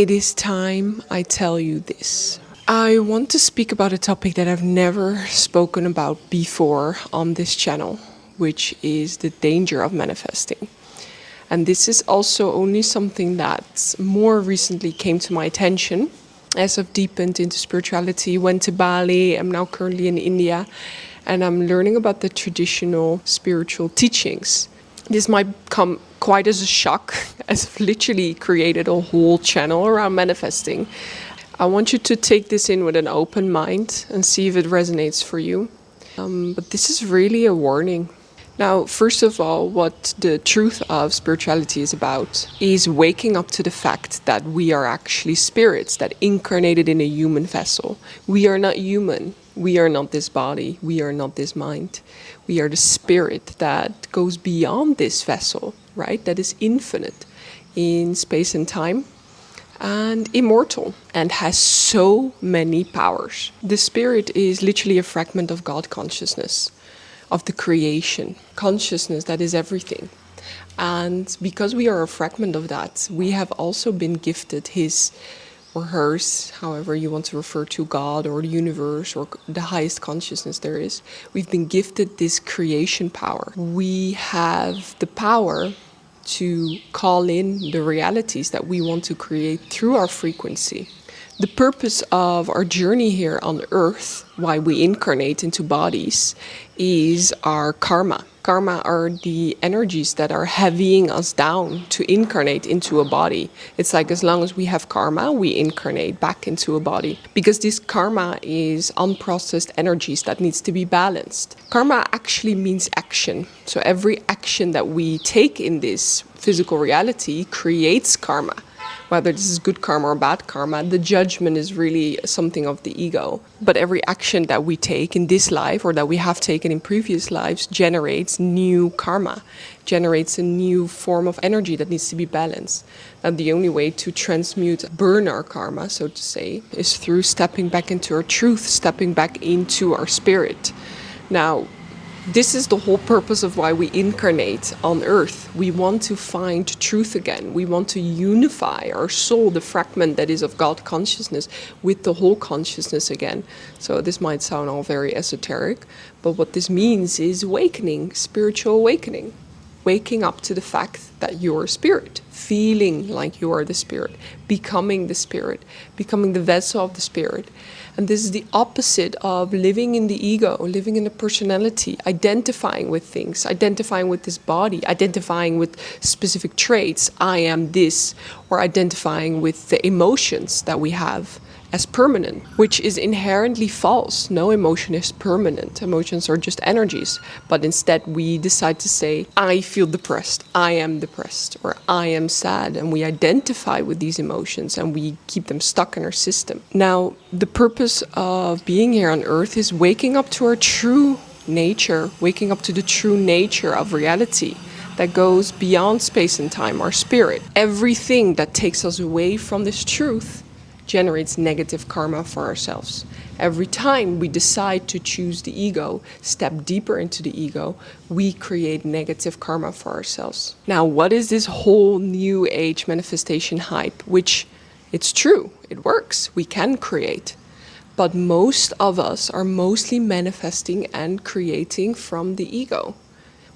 It is time I tell you this. I want to speak about a topic that I've never spoken about before on this channel, which is the danger of manifesting. And this is also only something that more recently came to my attention as I've deepened into spirituality, went to Bali, I'm now currently in India, and I'm learning about the traditional spiritual teachings. This might come quite as a shock, as I've literally created a whole channel around manifesting. I want you to take this in with an open mind and see if it resonates for you. But this is really a warning. Now, first of all, what the truth of spirituality is about is waking up to the fact that we are actually spirits that incarnated in a human vessel. We are not human. We are not this body. We are not this mind. We are the spirit that goes beyond this vessel, right? That is infinite in space and time and immortal and has so many powers. The spirit is literally a fragment of God consciousness, of the creation consciousness that is everything. And because we are a fragment of that, we have also been gifted his or hers, however you want to refer to God or the universe or the highest consciousness there is. We've been gifted this creation power. We have the power to call in the realities that we want to create through our frequency. The purpose of our journey here on Earth, why we incarnate into bodies, is our karma. Karma are the energies that are heavying us down to incarnate into a body. It's like as long as we have karma, we incarnate back into a body. Because this karma is unprocessed energies that needs to be balanced. Karma actually means action. So every action that we take in this physical reality creates karma. Whether this is good karma or bad karma, the judgment is really something of the ego. But every action that we take in this life or that we have taken in previous lives generates new karma, generates a new form of energy that needs to be balanced. And the only way to transmute, burn our karma, so to say, is through stepping back into our truth, stepping back into our spirit. Now, this is the whole purpose of why we incarnate on Earth. We want to find truth again. We want to unify our soul, the fragment that is of God consciousness, with the whole consciousness again. So this might sound all very esoteric, but what this means is awakening, spiritual awakening. Waking up to the fact that you're a spirit, feeling like you are the spirit, becoming the vessel of the spirit. And this is the opposite of living in the ego, living in the personality, identifying with things, identifying with this body, identifying with specific traits, I am this, or identifying with the emotions that we have as permanent, which is inherently false. No emotion is permanent. Emotions are just energies. But instead we decide to say, I feel depressed, I am depressed, or I am sad. And we identify with these emotions and we keep them stuck in our system. Now, the purpose of being here on Earth is waking up to our true nature, waking up to the true nature of reality that goes beyond space and time, our spirit. Everything that takes us away from this truth generates negative karma for ourselves. Every time we decide to choose the ego, step deeper into the ego, we create negative karma for ourselves. Now, what is this whole new age manifestation hype? Which, it's true, it works, we can create. But most of us are mostly manifesting and creating from the ego.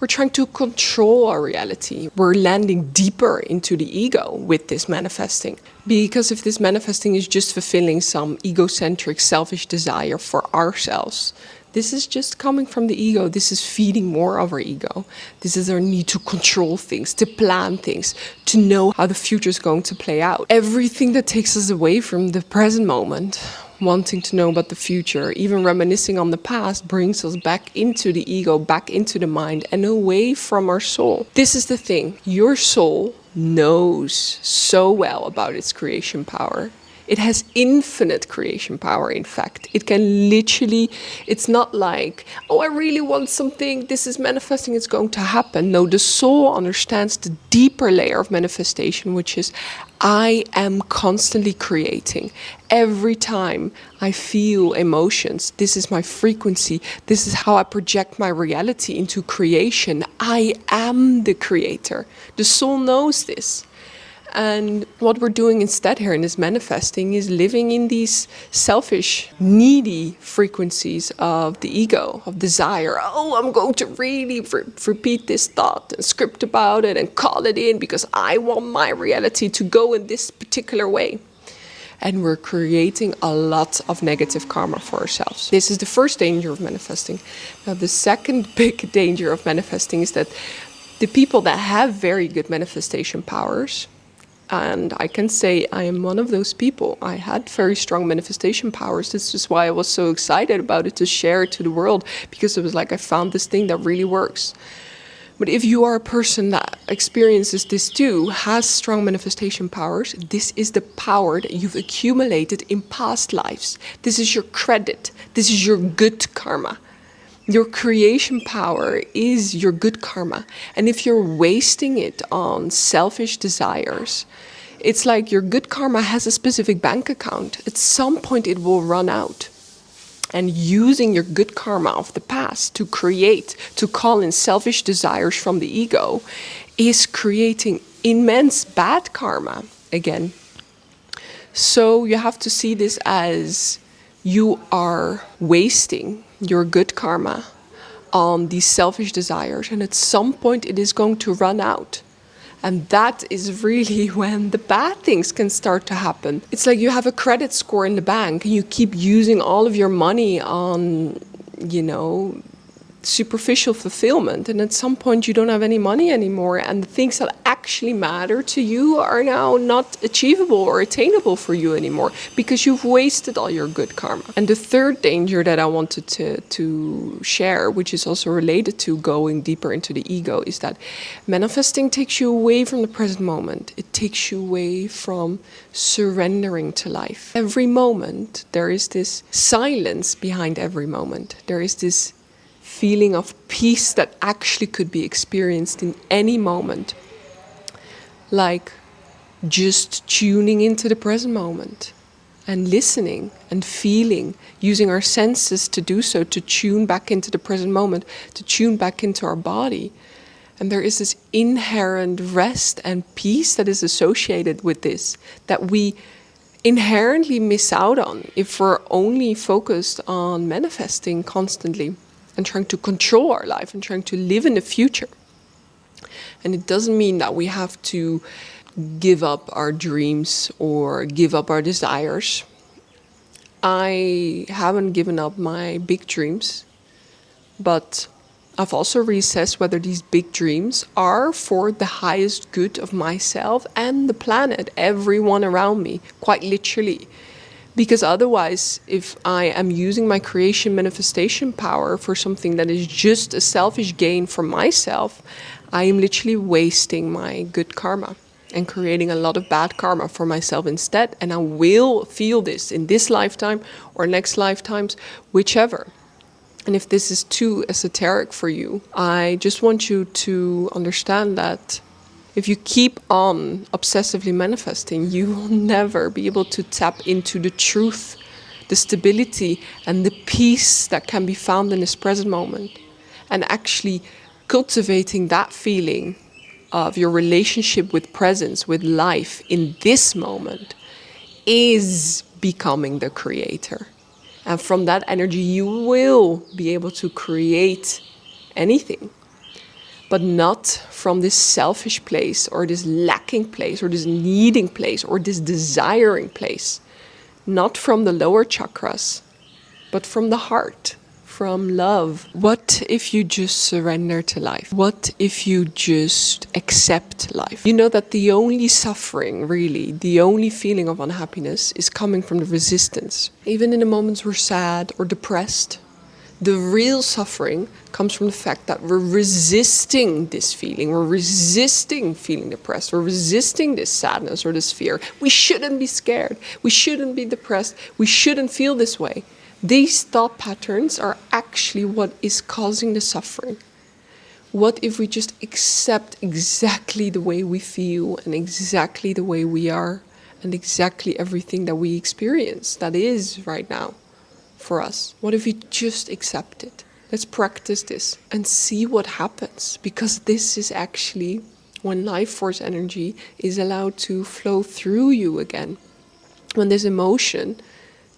We're trying to control our reality. We're landing deeper into the ego with this manifesting. Because if this manifesting is just fulfilling some egocentric, selfish desire for ourselves, this is just coming from the ego. This is feeding more of our ego. This is our need to control things, to plan things, to know how the future is going to play out. Everything that takes us away from the present moment, wanting to know about the future, even reminiscing on the past, brings us back into the ego, back into the mind, and away from our soul. This is the thing. Your soul knows so well about its creation power. It has infinite creation power, in fact. It can literally, it's not like, oh, I really want something, this is manifesting, it's going to happen. No, the soul understands the deeper layer of manifestation, which is, I am constantly creating. Every time I feel emotions, this is my frequency, this is how I project my reality into creation. I am the creator. The soul knows this. And what we're doing instead here in this manifesting is living in these selfish, needy frequencies of the ego, of desire. Oh, I'm going to really repeat this thought and script about it and call it in because I want my reality to go in this particular way. And we're creating a lot of negative karma for ourselves. This is the first danger of manifesting. Now, the second big danger of manifesting is that the people that have very good manifestation powers, and I can say I am one of those people. I had very strong manifestation powers. This is why I was so excited about it, to share it to the world, because it was like I found this thing that really works. But if you are a person that experiences this too, has strong manifestation powers, this is the power that you've accumulated in past lives. This is your credit. This is your good karma. Your creation power is your good karma. And if you're wasting it on selfish desires, it's like your good karma has a specific bank account. At some point it will run out. And using your good karma of the past to create, to call in selfish desires from the ego, is creating immense bad karma again. So you have to see this as you are wasting your good karma on these selfish desires, and at some point it is going to run out. And that is really when the bad things can start to happen. It's like you have a credit score in the bank and you keep using all of your money on, superficial fulfillment, and at some point you don't have any money anymore, and the things that actually matter to you are now not achievable or attainable for you anymore because you've wasted all your good karma. And the third danger that I wanted to share, which is also related to going deeper into the ego, is that manifesting takes you away from the present moment. It takes you away from surrendering to life. Every moment there is this silence behind every moment. There is this feeling of peace that actually could be experienced in any moment. Like just tuning into the present moment and listening and feeling, using our senses to do so, to tune back into the present moment, to tune back into our body. And there is this inherent rest and peace that is associated with this, that we inherently miss out on if we're only focused on manifesting constantly and trying to control our life and trying to live in the future. And it doesn't mean that we have to give up our dreams or give up our desires. I haven't given up my big dreams, but I've also reassessed whether these big dreams are for the highest good of myself and the planet, everyone around me, quite literally. Because otherwise, if I am using my creation manifestation power for something that is just a selfish gain for myself, I am literally wasting my good karma and creating a lot of bad karma for myself instead. And I will feel this in this lifetime or next lifetimes, whichever. And if this is too esoteric for you, I just want you to understand that if you keep on obsessively manifesting, you will never be able to tap into the truth, the stability, and the peace that can be found in this present moment. And actually cultivating that feeling of your relationship with presence, with life in this moment, is becoming the creator. And from that energy, you will be able to create anything. But not from this selfish place or this lacking place or this needing place or this desiring place. Not from the lower chakras, but from the heart, from love. What if you just surrender to life? What if you just accept life? You know that the only suffering, really, the only feeling of unhappiness is coming from the resistance. Even in the moments we're sad or depressed, the real suffering comes from the fact that we're resisting this feeling. We're resisting feeling depressed. We're resisting this sadness or this fear. We shouldn't be scared. We shouldn't be depressed. We shouldn't feel this way. These thought patterns are actually what is causing the suffering. What if we just accept exactly the way we feel and exactly the way we are and exactly everything that we experience that is right now? For us, what if we just accept it? Let's practice this and see what happens, because this is actually when life force energy is allowed to flow through you again. When this emotion,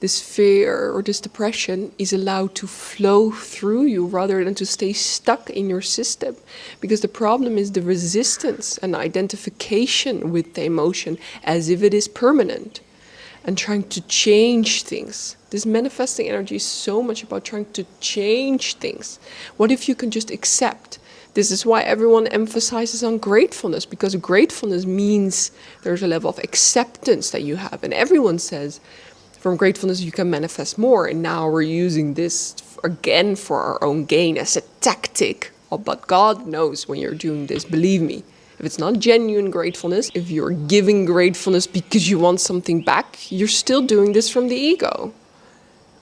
this fear or this depression is allowed to flow through you rather than to stay stuck in your system. Because the problem is the resistance and identification with the emotion as if it is permanent and trying to change things. This manifesting energy is so much about trying to change things. What if you can just accept? This is why everyone emphasizes on gratefulness, because gratefulness means there's a level of acceptance that you have. And everyone says, from gratefulness you can manifest more, and now we're using this again for our own gain as a tactic. Oh, but God knows when you're doing this, believe me. If it's not genuine gratefulness, if you're giving gratefulness because you want something back, you're still doing this from the ego.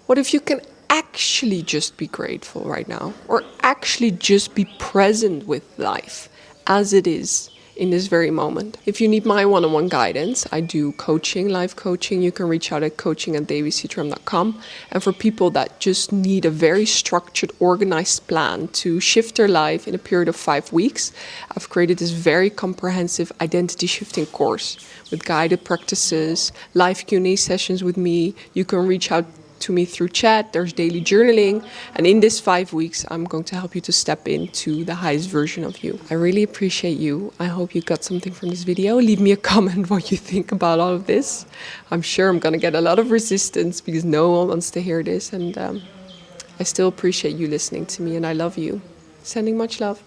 What if you can actually just be grateful right now, or actually just be present with life as it is in this very moment? If you need my one-on-one guidance, I do coaching, live coaching. You can reach out at coaching@davyctram.com. And for people that just need a very structured, organized plan to shift their life in a period of 5 weeks, I've created this very comprehensive identity shifting course with guided practices, live Q&A sessions with me. You can reach out to me through chat, there's daily journaling, and in this 5 weeks I'm going to help you to step into the highest version of you. I really appreciate you. I hope you got something from this video. Leave me a comment what you think about all of this. I'm sure I'm gonna get a lot of resistance because no one wants to hear this, and I still appreciate you listening to me, and I love you. Sending much love.